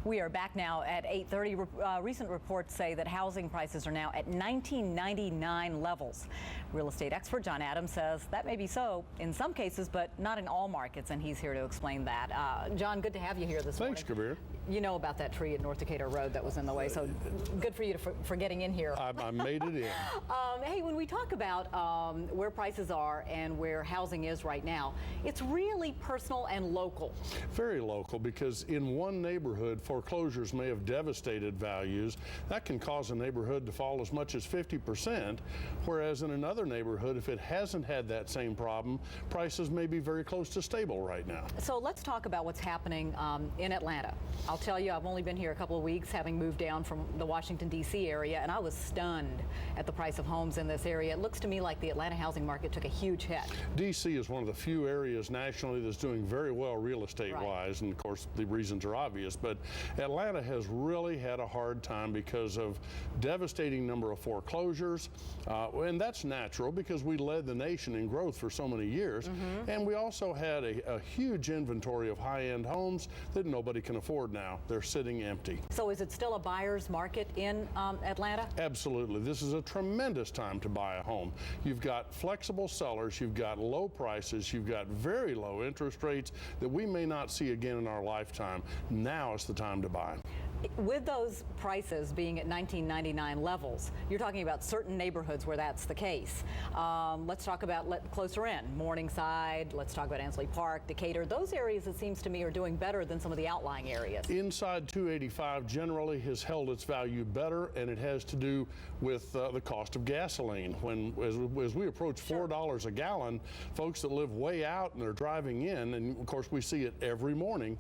We are back now at 8:30. Recent reports say that housing prices are now at 1999 levels. Real estate expert John Adams says that may be so in some cases, but not in all markets, and he's here to explain that. John, good to have you here this morning. Thanks, Kabir. You know about that tree at North Decatur Road that was in the way, so good for you for getting in here. I made it in. Hey, when we talk about where prices are and where housing is right now, it's really personal and local. Very local, because in one neighborhood, foreclosures may have devastated values. That can cause a neighborhood to fall as much as 50%, whereas in another neighborhood, if it hasn't had that same problem, prices may be very close to stable right now. So let's talk about what's happening in Atlanta. I'll tell you, I've only been here a couple of weeks, having moved down from the Washington, D.C. area, and I was stunned at the price of homes in this area. It looks to me like the Atlanta housing market took a huge hit. D.C. is one of the few areas nationally that's doing very well real estate-wise, and of course the reasons are obvious, but Atlanta has really had a hard time because of devastating number of foreclosures, and that's natural because we led the nation in growth for so many years, and we also had a huge inventory of high-end homes that nobody can afford now. They're sitting empty. So is it still a buyer's market in Atlanta? Absolutely. This is a tremendous time to buy a home. You've got flexible sellers, you've got low prices, you've got very low interest rates that we may not see again in our lifetime. Now is the time to buy. With those prices being at 1999 levels, you're talking about certain neighborhoods where that's the case. Let's talk about closer in, Morningside, let's talk about Ansley Park, Decatur. Those areas, it seems to me, are doing better than some of the outlying areas. Inside 285 generally has held its value better, and it has to do with the cost of gasoline. As we approach $4 a gallon, folks that live way out and they're driving in, and of course we see it every morning,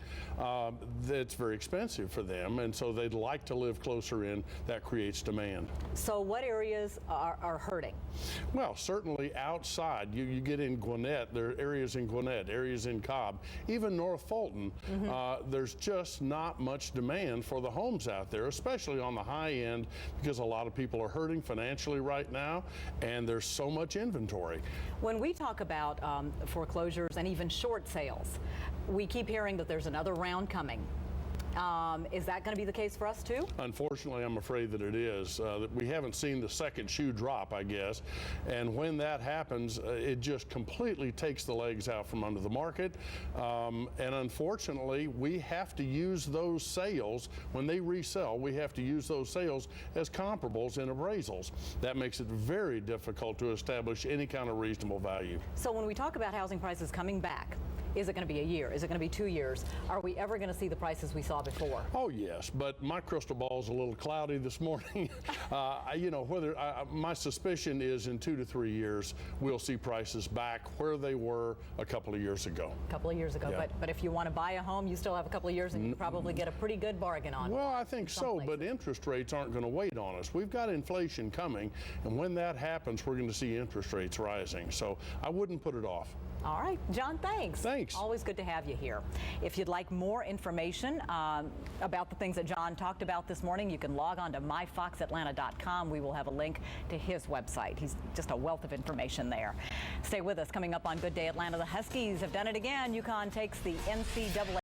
it's very expensive for them, and so they'd like to live closer in. That creates demand. So what areas are hurting? Well, certainly outside. You get in Gwinnett, there are areas in Gwinnett, areas in Cobb, even North Fulton. There's just not much demand for the homes out there, especially on the high end, because a lot of people are hurting financially right now, and there's so much inventory. When we talk about foreclosures and even short sales, we keep hearing that there's another round coming. Is that going to be the case for us too? Unfortunately, I'm afraid that it is. We haven't seen the second shoe drop, I guess. And when that happens, it just completely takes the legs out from under the market. And unfortunately, we have to use those sales, when they resell, we have to use those sales as comparables in appraisals. That makes it very difficult to establish any kind of reasonable value. So when we talk about housing prices coming back, is it going to be a year? Is it going to be 2 years? Are we ever going to see the prices we saw before? Oh, yes, but my crystal ball is a little cloudy this morning. My suspicion is in 2 to 3 years, we'll see prices back where they were a couple of years ago. A couple of years ago, yeah. But if you want to buy a home, you still have a couple of years and you can probably get a pretty good bargain on it. Well, I think so, but interest rates aren't going to wait on us. We've got inflation coming, and when that happens, we're going to see interest rates rising. So I wouldn't put it off. All right, John, thanks. Thanks. Always good to have you here. If you'd like more information about the things that John talked about this morning, you can log on to myfoxatlanta.com. We will have a link to his website. He's just a wealth of information there. Stay with us. Coming up on Good Day Atlanta, the Huskies have done it again. UConn takes the NCAA